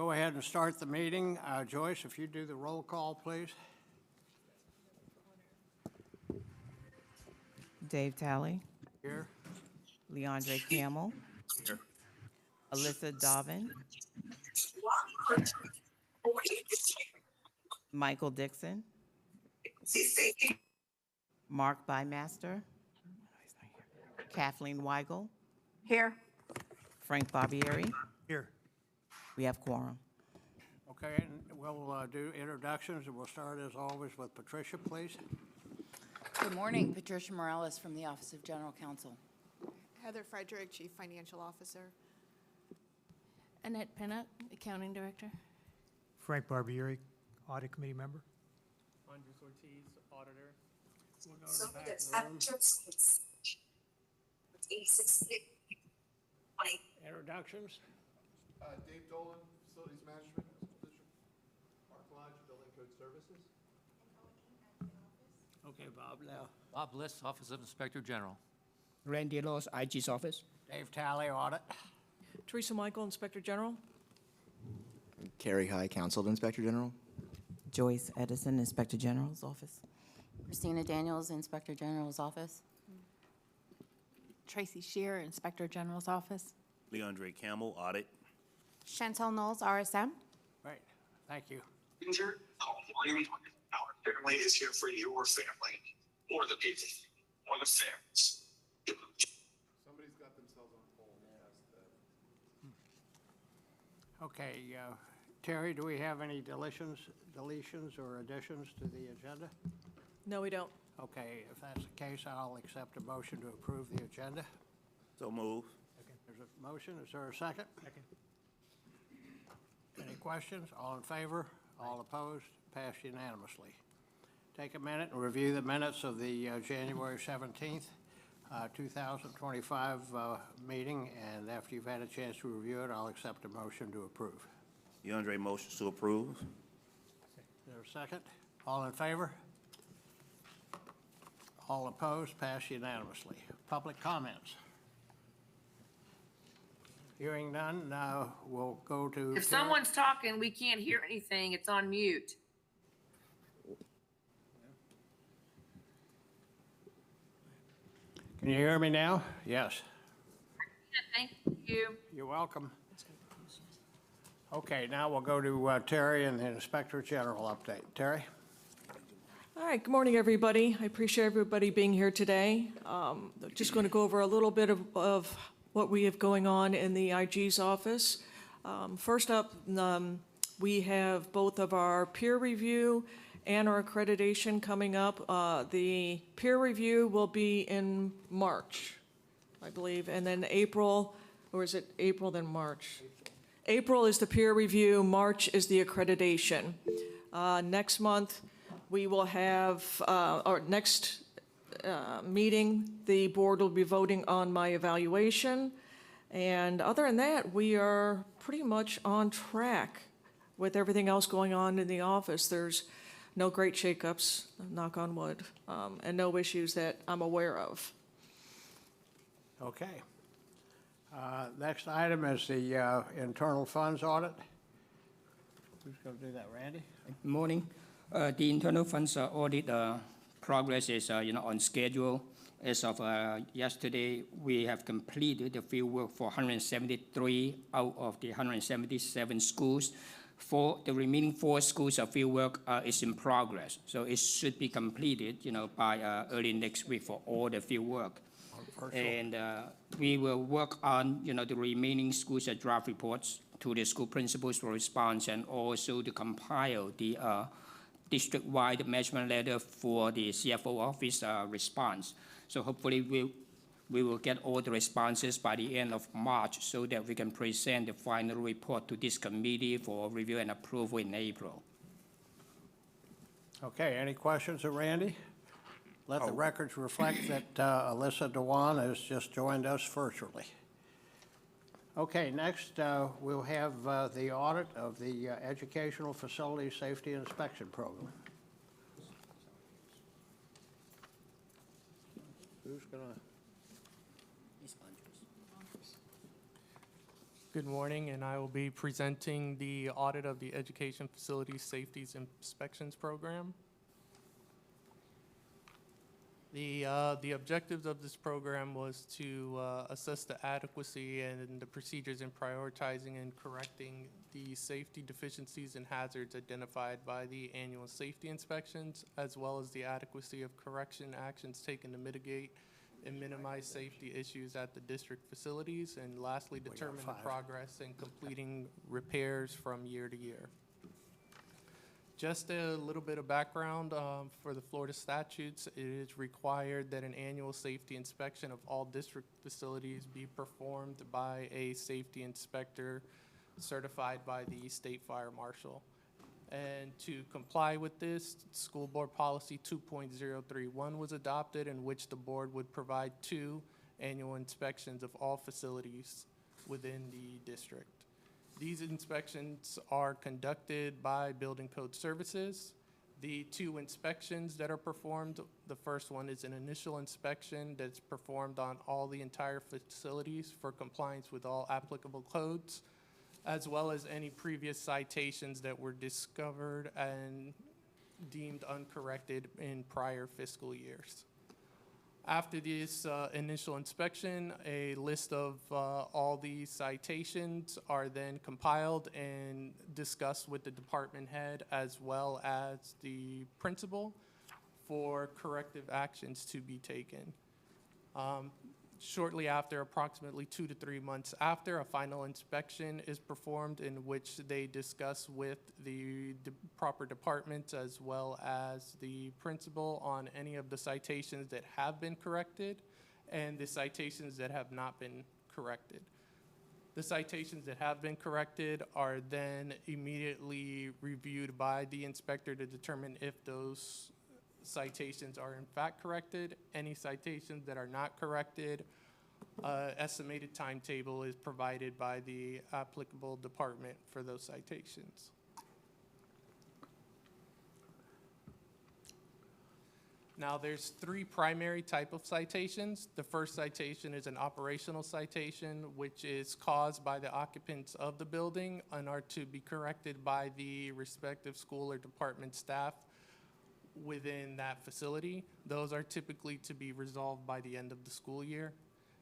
go ahead and start the meeting. Joyce, if you do the roll call, please. Dave Talley, Here. Leandre Camel, Here. Alyssa Dobbin, Michael Dixon, Mark Bymaster, Kathleen Weigel, Here. Frank Barbieri. Here. We have quorum. Okay, and we'll do introductions, and we'll start as always with Patricia, please. Good morning, Patricia Morales from the Office of General Counsel. Heather Frederick, Chief Financial Officer. Annette Pinnock, Accounting Director. Frank Barbieri, Audit Committee member. Andres Ortiz, Auditor. We'll go to the back of the room. Introductions. Dave Dolan, Facilities Management, School District. Mark Lodge, Building Code Services. Okay, Bob now. Bob Bliss, Office of Inspector General. Randy Laws, IG's office. Dave Talley, Audit. Teresa Michael, Inspector General. Carrie High, Counsel to Inspector General. Joyce Edison, Inspector General's office. Christina Daniels, Inspector General's Office. Tracy Shear, Inspector General's Office. Leandre Camel, Audit. Chantel Knowles, RSM. Right, thank you. Our family is here for your family, or the people, or the families. Somebody's got themselves on hold. Okay, Terry, do we have any deletions or additions to the agenda? No, we don't. Okay, if that's the case, I'll accept a motion to approve the agenda. So move. There's a motion. Is there a second? Second. Any questions? All in favor? All opposed? Passed unanimously. Take a minute and review the minutes of the January 17th, 2025 meeting, and after you've had a chance to review it, I'll accept a motion to approve. Leandre motions to approve. Is there a second? All in favor? All opposed? Passed unanimously. Public comments? Hearing none, we'll go to... If someone's talking, we can't hear anything. It's on mute. Can you hear me now? Yes. Thank you. You're welcome. Okay, now we'll go to Terry and the Inspector General update. Terry? All right, good morning, everybody. I appreciate everybody being here today. Just going to go over a little bit of what we have going on in the IG's office. First up, we have both of our peer review and our accreditation coming up. The peer review will be in March, I believe, and then April, or is it April then March? April is the peer review, March is the accreditation. Next month, we will have, our next meeting, the board will be voting on my evaluation. And other than that, we are pretty much on track with everything else going on in the office. There's no great shakeups, knock on wood, and no issues that I'm aware of. Okay. Next item is the internal funds audit. Who's going to do that, Randy? Good morning. The internal funds audit progress is on schedule. As of yesterday, we have completed the field work for 173 out of the 177 schools. For the remaining 4 schools of field work is in progress. So it should be completed by early next week for all the field work. And we will work on the remaining schools draft reports to the school principals for response, and also to compile the district-wide management letter for the CFO office response. So hopefully we will get all the responses by the end of March so that we can present the final report to this committee for review and approval in April. Okay, any questions of Randy? Let the records reflect that Alyssa Dewan has just joined us virtually. Okay, next we'll have the audit of the Educational Facility Safety Inspection Program. Who's going to? Good morning, and I will be presenting the audit of the Education Facilities Safeties Inspections Program. The objectives of this program was to assess the adequacy and the procedures in prioritizing and correcting the safety deficiencies and hazards identified by the annual safety inspections, as well as the adequacy of correction actions taken to mitigate and minimize safety issues at the district facilities, and lastly, determine the progress in completing repairs from year to year. Just a little bit of background for the Florida statutes. It is required that an annual safety inspection of all district facilities be performed by a safety inspector certified by the state fire marshal. And to comply with this, School Board Policy 2.031 was adopted, in which the board would provide 2 annual inspections of all facilities within the district. These inspections are conducted by Building Code Services. The 2 inspections that are performed, the first one is an initial inspection that's performed on all the entire facilities for compliance with all applicable codes, as well as any previous citations that were discovered and deemed uncorrected in prior fiscal years. After this initial inspection, a list of all these citations are then compiled and discussed with the department head as well as the principal for corrective actions to be taken. Shortly after, approximately 2 to 3 months after, a final inspection is performed, in which they discuss with the proper departments as well as the principal on any of the citations that have been corrected and the citations that have not been corrected. The citations that have been corrected are then immediately reviewed by the inspector to determine if those citations are in fact corrected. Any citations that are not corrected, estimated timetable is provided by the applicable department for those citations. Now, there's 3 primary type of citations. The first citation is an operational citation, which is caused by the occupants of the building and are to be corrected by the respective school or department staff within that facility. Those are typically to be resolved by the end of the school year.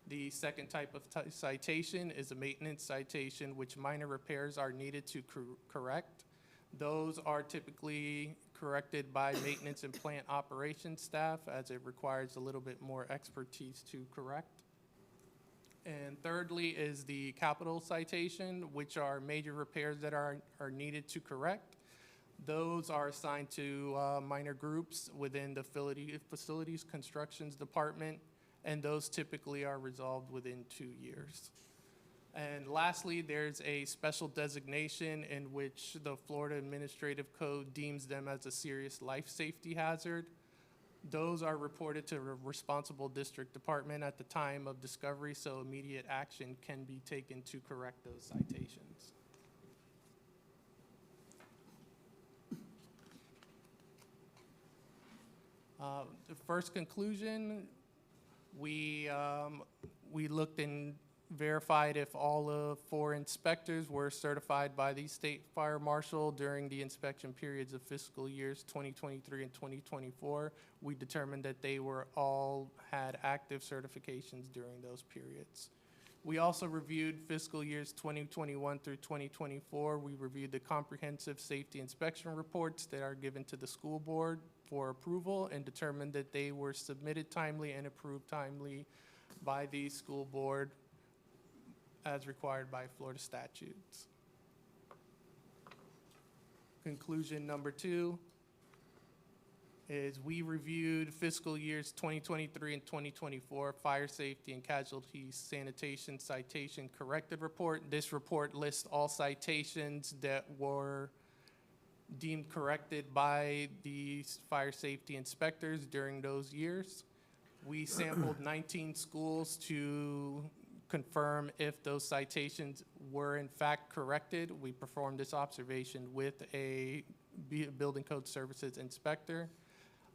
The second type of citation is a maintenance citation, which minor repairs are needed to correct. Those are typically corrected by maintenance and plant operations staff, as it requires a little bit more expertise to correct. And thirdly is the capital citation, which are major repairs that are needed to correct. Those are assigned to minor groups within the facilities constructions department, and those typically are resolved within 2 years. And lastly, there's a special designation in which the Florida Administrative Code deems them as a serious life safety hazard. Those are reported to a responsible district department at the time of discovery, so immediate action can be taken to correct those citations. The first conclusion, we looked and verified if all of 4 inspectors were certified by the state fire marshal during the inspection periods of fiscal years 2023 and 2024. We determined that they all had active certifications during those periods. We also reviewed fiscal years 2021 through 2024. We reviewed the comprehensive safety inspection reports that are given to the school board for approval and determined that they were submitted timely and approved timely by the school board as required by Florida statutes. Conclusion number 2 is we reviewed fiscal years 2023 and 2024 fire safety and casualty sanitation citation corrected report. This report lists all citations that were deemed corrected by the fire safety inspectors during those years. We sampled 19 schools to confirm if those citations were in fact corrected. We performed this observation with a Building Code Services inspector.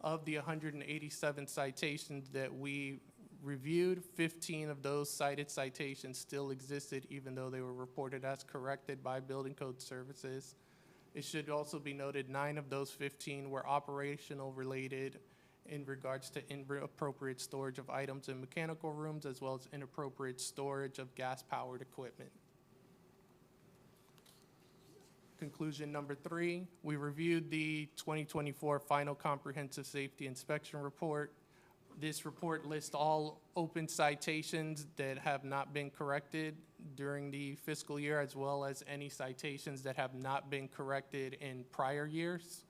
Of the 187 citations that we reviewed, 15 of those cited citations still existed even though they were reported as corrected by Building Code Services. It should also be noted 9 of those 15 were operational related in regards to inappropriate storage of items in mechanical rooms as well as inappropriate storage of gas-powered equipment. Conclusion number 3, we reviewed the 2024 Final Comprehensive Safety Inspection Report. This report lists all open citations that have not been corrected during the fiscal year, as well as any citations that have not been corrected in prior years.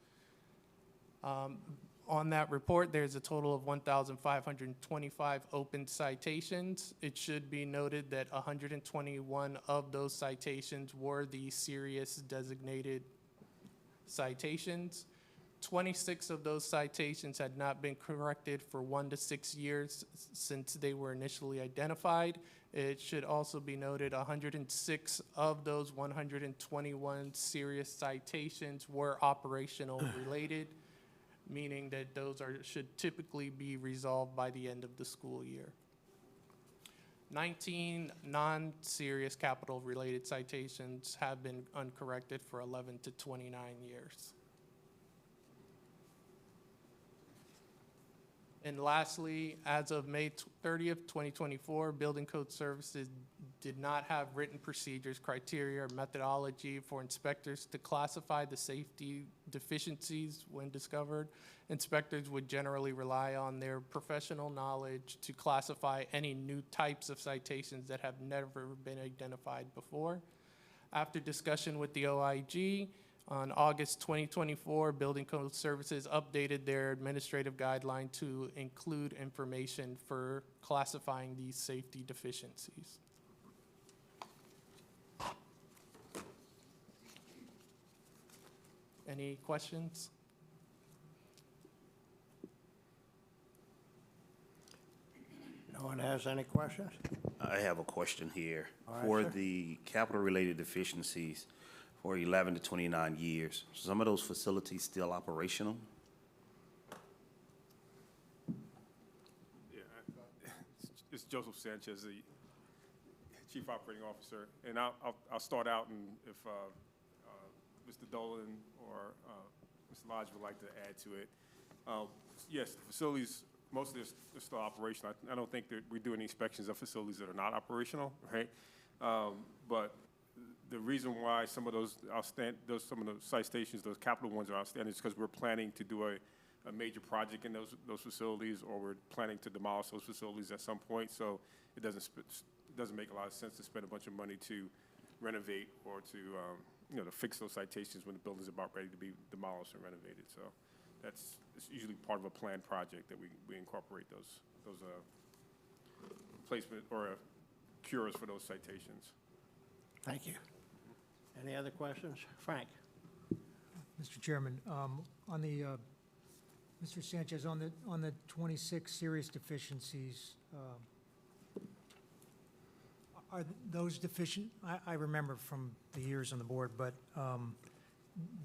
On that report, there's a total of 1,525 open citations. It should be noted that 121 of those citations were the serious designated citations. 26 of those citations had not been corrected for 1 to 6 years since they were initially identified. It should also be noted 106 of those 121 serious citations were operational related, meaning that those should typically be resolved by the end of the school year. 19 non-serious capital-related citations have been uncorrected for 11 to 29 years. And lastly, as of May 30th, 2024, Building Code Services did not have written procedures, criteria, or methodology for inspectors to classify the safety deficiencies when discovered. Inspectors would generally rely on their professional knowledge to classify any new types of citations that have never been identified before. After discussion with the OIG, on August 2024, Building Code Services updated their administrative guideline to include information for classifying these safety deficiencies. Any questions? No one has any questions? I have a question here. All right, For sir. the capital-related deficiencies for 11 to 29 years, some of those facilities still operational? Yeah, it's Joseph Sanchez, the Chief Operating Officer, and I'll start out, and if Mr. Dolan or Mr. Lodge would like to add to it. Yes, the facilities, most of this is still operational. I don't think that we do any inspections of facilities that are not operational, right? But the reason why some of those some of those citations, those capital ones are outstanding is because we're planning to do a major project in those facilities, or we're planning to demolish those facilities at some point. So it doesn't make a lot of sense to spend a bunch of money to renovate or to to fix those citations when the building's about ready to be demolished and renovated. So it's usually part of a planned project that we incorporate those placement or cures for those citations. Thank you. Any other questions? Frank? Mr. Chairman, on the, Mr. Sanchez, on the 26 serious deficiencies, are those deficient? I remember from the years on the board, but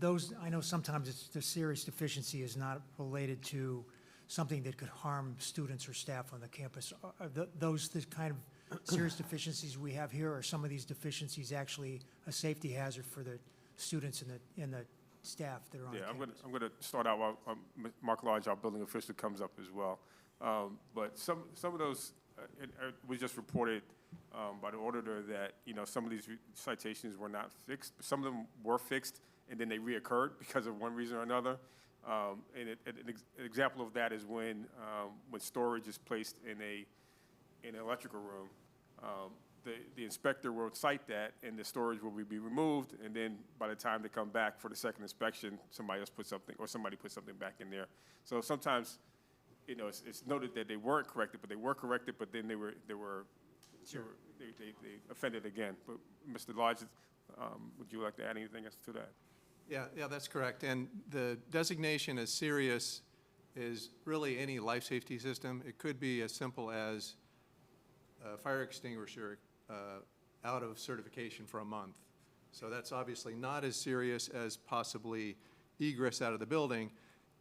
those, I know sometimes the serious deficiency is not related to something that could harm students or staff on the campus. Are those the kind of serious deficiencies we have here, or some of these deficiencies actually a safety hazard for the students and the staff that are on campus? I'm going to start out while Mark Lodge, our building official, comes up as well. But some of those was just reported by the auditor that some of these citations were not fixed. Some of them were fixed and then they reoccurred because of one reason or another. And an example of that is when storage is placed in an electrical room. The inspector will cite that, and the storage will be removed, and then by the time they come back for the second inspection, somebody else put something, or somebody put something back in there. So sometimes, it's noted that they weren't corrected, but they were corrected, but then they offended again. But Mr. Lodge, would you like to add anything else to that? Yeah, that's correct. And the designation as serious is really any life safety system. It could be as simple as a fire extinguisher out of certification for a month. So that's obviously not as serious as possibly egress out of the building.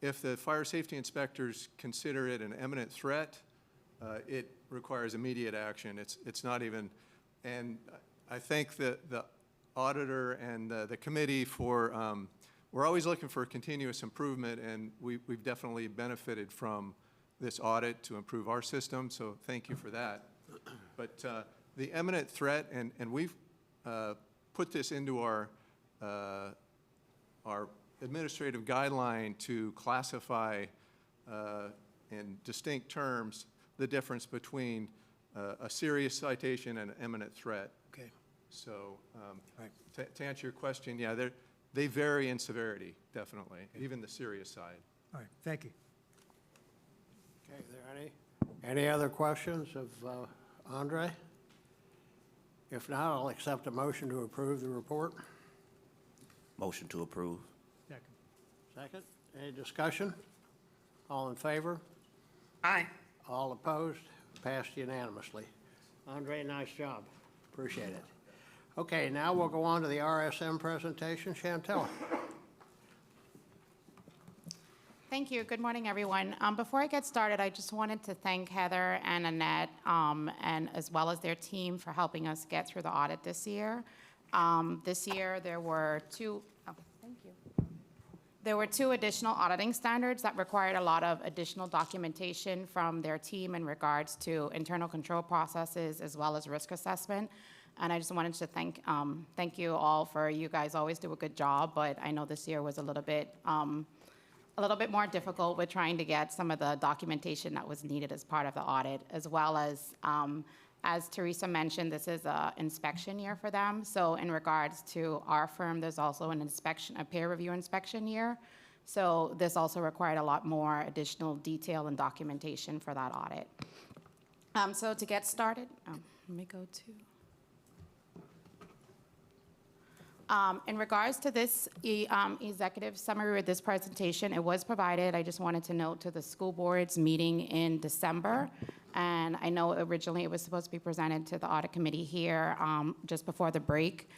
If the fire safety inspectors consider it an imminent threat, it requires immediate action. It's not even, and I thank the auditor and the committee for, we're always looking for continuous improvement, and we've definitely benefited from this audit to improve our system, so thank you for that. But the imminent threat, and we've put this into our administrative guideline to classify in distinct terms the difference between a serious citation and an imminent threat. Okay. So to answer your question, yeah, they vary in severity, definitely, even the serious side. All right, thank you. Okay, are there any other questions of Andre? If not, I'll accept a motion to approve the report. Motion to approve. Second. Second. Any discussion? All in favor? Aye. All opposed? Passed unanimously. Andre, nice job. Appreciate it. Okay, now we'll go on to the RSM presentation. Chantel. Thank you. Good morning, everyone. Before I get started, I just wanted to thank Heather and Annette, and as well as their team for helping us get through the audit this year. This year, there were two additional auditing standards that required a lot of additional documentation from their team in regards to internal control processes as well as risk assessment. And I just wanted to thank you all for, you guys always do a good job, but I know this year was a little bit more difficult with trying to get some of the documentation that was needed as part of the audit, as well as Teresa mentioned, this is an inspection year for them. So in regards to our firm, there's also a peer review inspection year. So this also required a lot more additional detail and documentation for that audit. So to get started, let me go to. In regards to this executive summary with this presentation, it was provided, I just wanted to note, to the school board's meeting in December. And I know originally it was supposed to be presented to the audit committee here just before the break.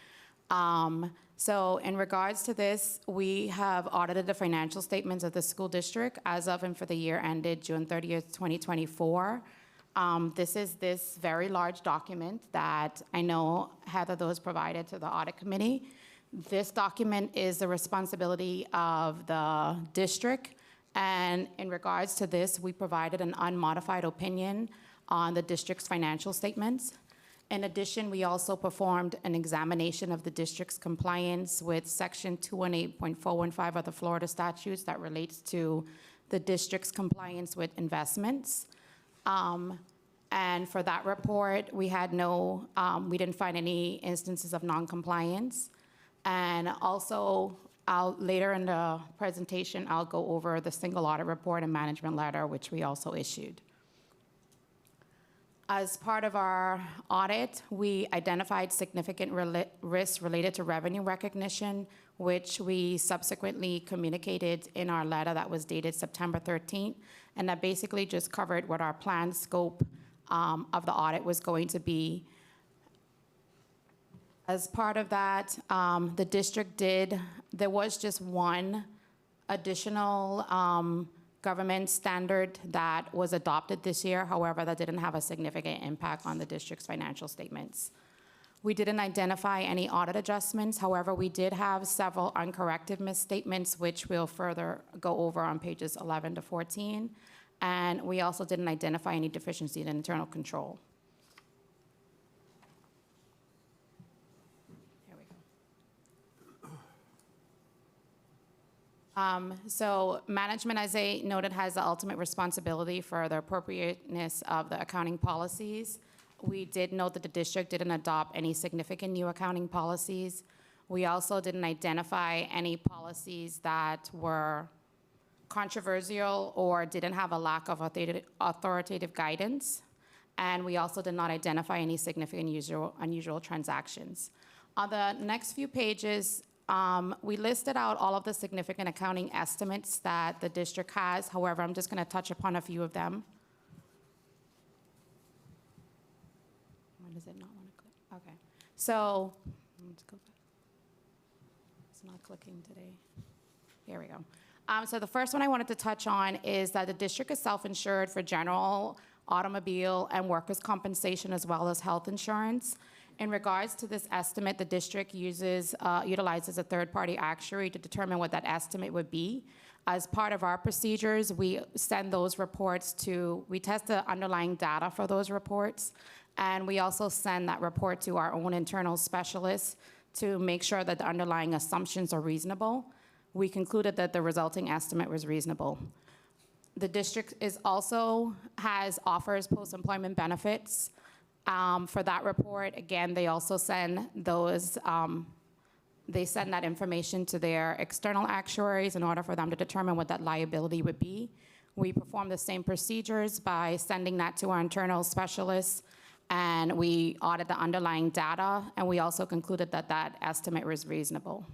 So in regards to this, we have audited the financial statements of the school district as of and for the year ended June 30th, 2024. This is this very large document that I know Heather was provided to the audit committee. This document is the responsibility of the district. And in regards to this, we provided an unmodified opinion on the district's financial statements. In addition, we also performed an examination of the district's compliance with Section 218.415 of the Florida statutes that relates to the district's compliance with investments. And for that report, we didn't find any instances of noncompliance. And also, later in the presentation, I'll go over the single audit report and management letter, which we also issued. As part of our audit, we identified significant risks related to revenue recognition, which we subsequently communicated in our letter that was dated September 13th. And that basically just covered what our planned scope of the audit was going to be. As part of that, the district there was just one additional government standard that was adopted this year. However, that didn't have a significant impact on the district's financial statements. We didn't identify any audit adjustments. However, we did have several uncorrected misstatements, which we'll further go over on pages 11 to 14. And we also didn't identify any deficiency in internal control. Here we go. So management, as I noted, has the ultimate responsibility for the appropriateness of the accounting policies. We did note that the district didn't adopt any significant new accounting policies. We also didn't identify any policies that were controversial or didn't have a lack of authoritative guidance. And we also did not identify any significant unusual transactions. On the next few pages, we listed out all of the significant accounting estimates that the district has. However, I'm just going to touch upon a few of them. Why does it not want to click? Okay. So let's go back. It's not clicking today. Here we go. So the first one I wanted to touch on is that the district is self-insured for general automobile, and workers' compensation, as well as health insurance. In regards to this estimate, the district utilizes a third-party actuary to determine what that estimate would be. As part of our procedures, we send those reports we test the underlying data for those reports, and we also send that report to our own internal specialists to make sure that the underlying assumptions are reasonable. We concluded that the resulting estimate was reasonable. The district offers post-employment benefits. For that report, again, they also send that information to their external actuaries in order for them to determine what that liability would be. We perform the same procedures by sending that to our internal specialists, and we audit the underlying data, and we also concluded that that estimate was reasonable.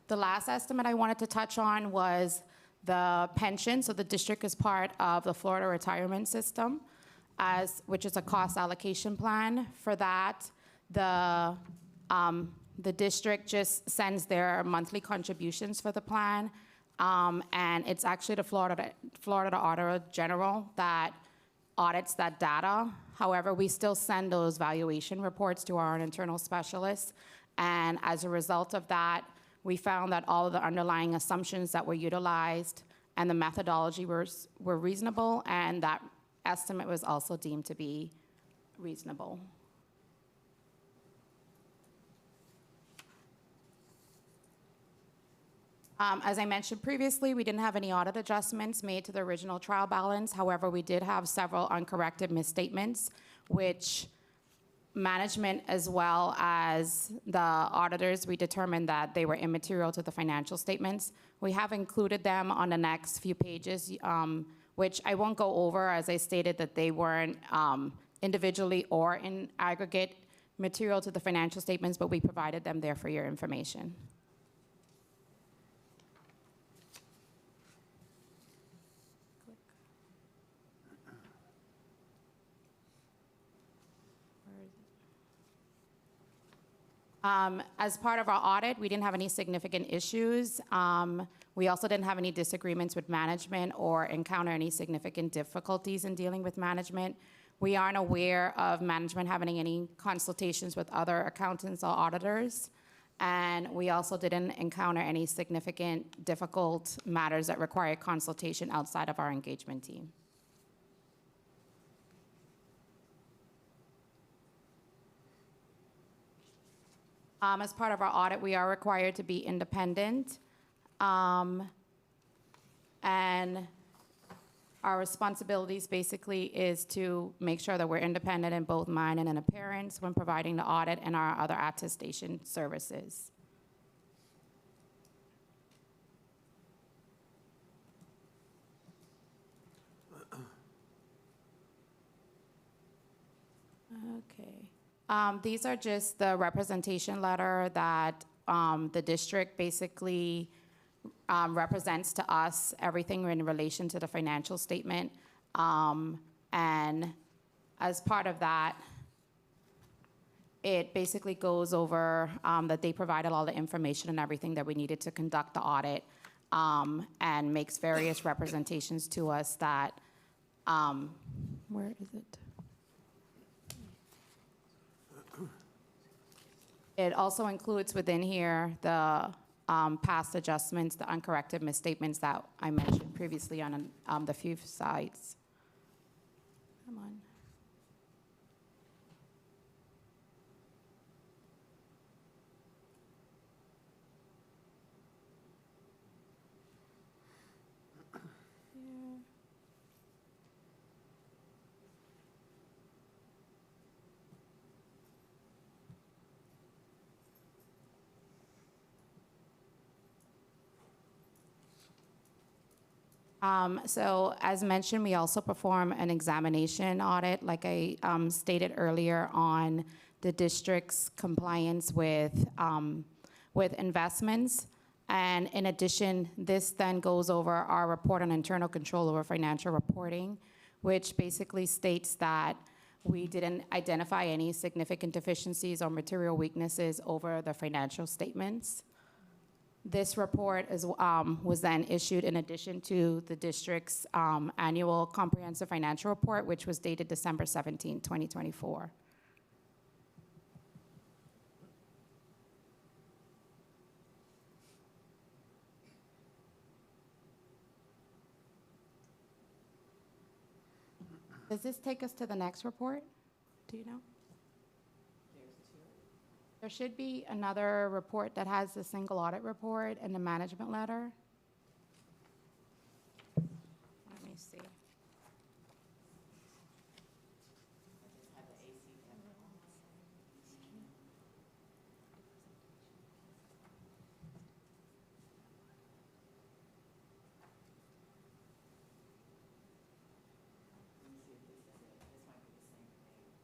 The last estimate I wanted to touch on was the pension. So the district is part of the Florida Retirement System, which is a cost allocation plan. For that, the district just sends their monthly contributions for the plan, and it's actually the Florida Auditor General that audits that data. However, we still send those valuation reports to our internal specialists, and as a result of that, we found that all of the underlying assumptions that were utilized and the methodology were reasonable, and that estimate was also deemed to be reasonable. As I mentioned previously, we didn't have any audit adjustments made to the original trial balance. However, we did have several uncorrected misstatements, which management as well as the auditors, we determined that they were immaterial to the financial statements. We have included them on the next few pages, which I won't go over, as I stated that they weren't individually or in aggregate material to the financial statements, but we provided them there for your information. As part of our audit, we didn't have any significant issues. We also didn't have any disagreements with management or encounter any significant difficulties in dealing with management. We aren't aware of management having any consultations with other accountants or auditors. And we also didn't encounter any significant difficult matters that require consultation outside of our engagement team. As part of our audit, we are required to be independent. And our responsibilities basically is to make sure that we're independent in both mind and in appearance when providing the audit and our other attestation services. Okay. These are just the representation letter that the district basically represents to us everything in relation to the financial statement. And as part of that, it basically goes over that they provided all the information and everything that we needed to conduct the audit, and makes various representations to us that, where is it? It also includes within here the past adjustments, the uncorrected misstatements that I mentioned previously on the few sites. Come on. So as mentioned, we also perform an examination audit, like I stated earlier, on the district's compliance with investments. And in addition, this then goes over our report on internal control over financial reporting, which basically states that we didn't identify any significant deficiencies or material weaknesses over the financial statements. This report was then issued in addition to the district's annual comprehensive financial report, which was dated December 17, 2024. Does this take us to the next report? Do you know? There should be another report that has the single audit report and the management letter. Let me see.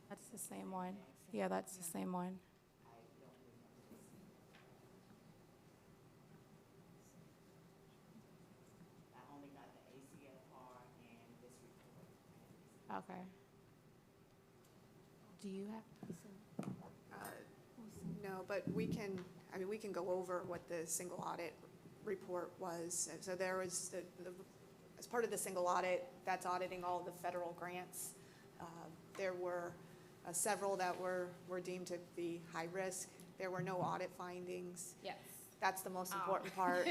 That's the same one. Yeah, that's the same one. Okay. Do you have? No, but we can, I mean, we can go over what the single audit report was. So there was as part of the single audit, that's auditing all the federal grants. There were several that were deemed to be high risk. There were no audit findings. Yes. That's the most important part.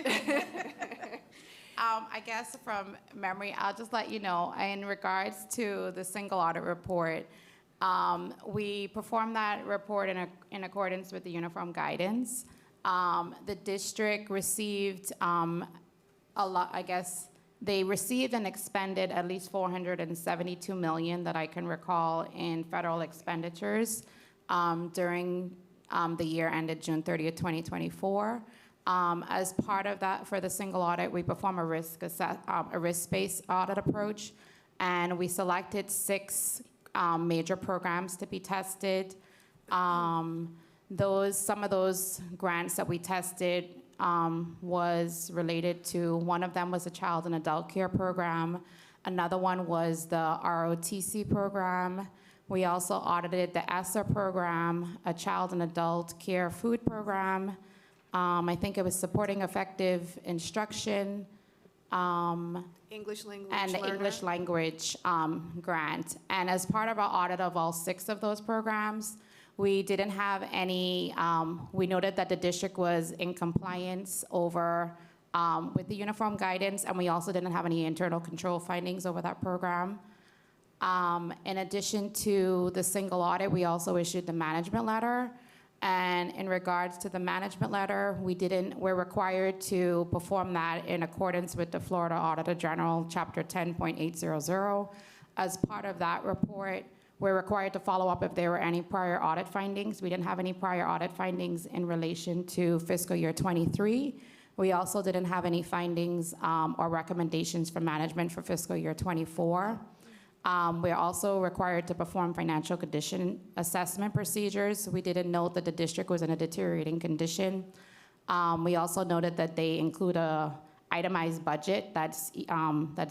I guess from memory, I'll just let you know, in regards to the single audit report, we performed that report in accordance with the uniform guidance. The district received a lot, I guess, they received and expended at least $472 million that I can recall in federal expenditures during the year ended June 30th, 2024. As part of that, for the single audit, we perform a risk-based audit approach, and we selected 6 major programs to be tested. Some of those grants that we tested was related to, one of them was a child and adult care program. Another one was the ROTC program. We also audited the ESSER program, a child and adult care food program. I think it was supporting effective instruction. English language and the learner. English language grant. And as part of our audit of all 6 of those programs, we didn't have any, we noted that the district was in compliance over with the uniform guidance, and we also didn't have any internal control findings over that program. In addition to the single audit, we also issued the management letter. And in regards to the management letter, we're required to perform that in accordance with the Florida Auditor General, Chapter 10.800. As part of that report, we're required to follow up if there were any prior audit findings. We didn't have any prior audit findings in relation to fiscal year 23. We also didn't have any findings or recommendations from management for fiscal year 24. We're also required to perform financial condition assessment procedures. We didn't note that the district was in a deteriorating condition. We also noted that they include a itemized budget that's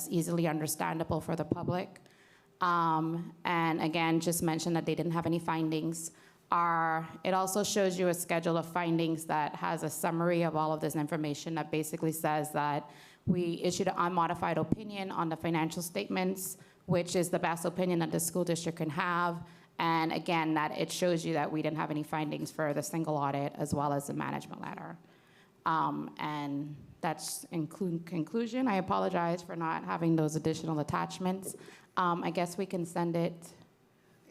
easily understandable for the public. And again, just mentioned that they didn't have any findings. It also shows you a schedule of findings that has a summary of all of this information that basically says that we issued an unmodified opinion on the financial statements, which is the best opinion that the school district can have. And again, that it shows you that we didn't have any findings for the single audit as well as the management letter. And that's in conclusion. I apologize for not having those additional attachments. I guess we can send it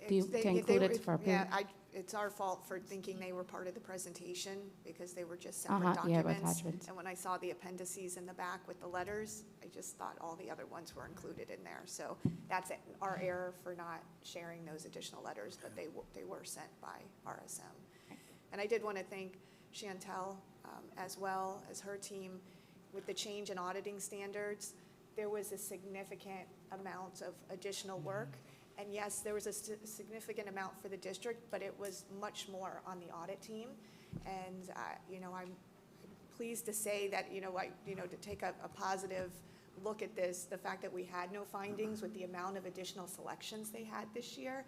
to include it for approval. Yeah, it's our fault for thinking they were part of the presentation because they were just separate Yeah, documents. attachments. And when I saw the appendices in the back with the letters, I just thought all the other ones were included in there. So that's our error for not sharing those additional letters, but they were sent by RSM. And I did want to thank Chantel as well as her team. With the change in auditing standards, there was a significant amount of additional work. And yes, there was a significant amount for the district, but it was much more on the audit team. And, I'm pleased to say that, to take a positive look at this, the fact that we had no findings with the amount of additional selections they had this year,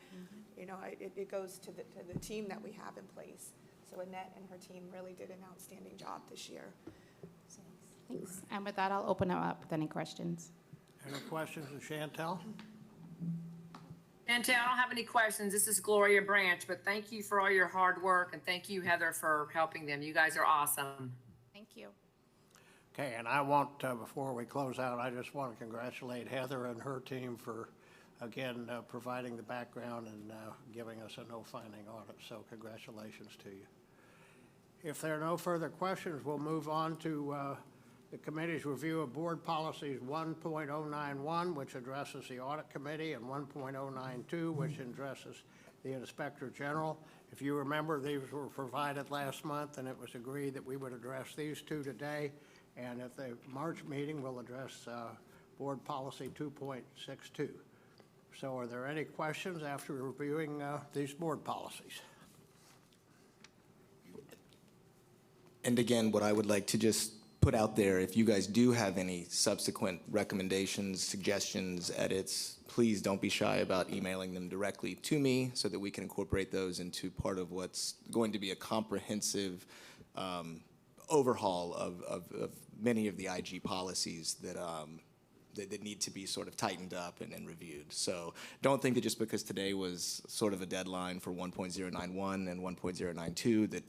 it goes to the team that we have in place. So Annette and her team really did an outstanding job this year. Thanks. And with that, I'll open it up with any questions. Any questions of Chantel? Chantel, I don't have any questions. This is Gloria Branch, but thank you for all your hard work, and thank you, Heather, for helping them. You guys are awesome. Thank you. Okay, and I want, before we close out, I just want to congratulate Heather and her team for, again, providing the background and giving us a no-finding audit, so congratulations to you. If there are no further questions, we'll move on to the committee's review of board policies 1.091, which addresses the audit committee, and 1.092, which addresses the inspector general. If you remember, these were provided last month, and it was agreed that we would address these two today. And at the March meeting, we'll address board policy 2.62. So are there any questions after reviewing these board policies? And again, what I would like to just put out there, if you guys do have any subsequent recommendations, suggestions, edits, please don't be shy about emailing them directly to me so that we can incorporate those into part of what's going to be a comprehensive overhaul of many of the IG policies that that need to be sort of tightened up and reviewed. So don't think that just because today was sort of a deadline for 1.091 and 1.092 that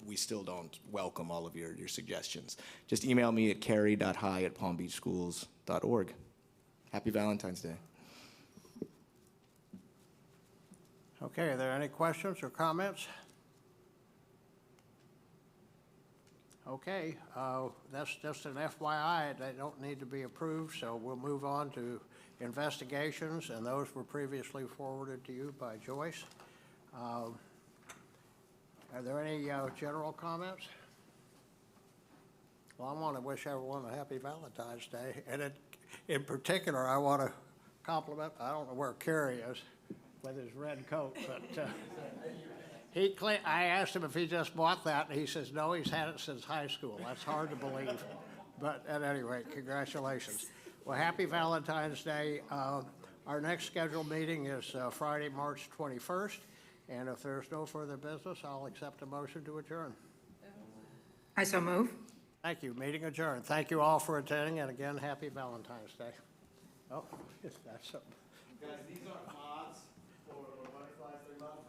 we still don't welcome all of your suggestions. Just email me at carrie.high@palmbeachschools.org. Happy Valentine's Day. Okay, are there any questions or comments? Okay, that's just an FYI. They don't need to be approved, so we'll move on to investigations, and those were previously forwarded to you by Joyce. Are there any general comments? Well, I want to wish everyone a happy Valentine's Day, and in particular, I want to compliment, I don't know where Kerry is with his red coat, but I asked him if he just bought that, and he says, no, he's had it since high school. That's hard to believe, but at any rate, congratulations. Well, happy Valentine's Day. Our next scheduled meeting is Friday, March 21st, and if there's no further business, I'll accept a motion to adjourn. I so move. Thank you. Meeting adjourned. Thank you all for attending, and again, happy Valentine's Day. Oh, that's something. Guys, these aren't moths or butterflies, they're not.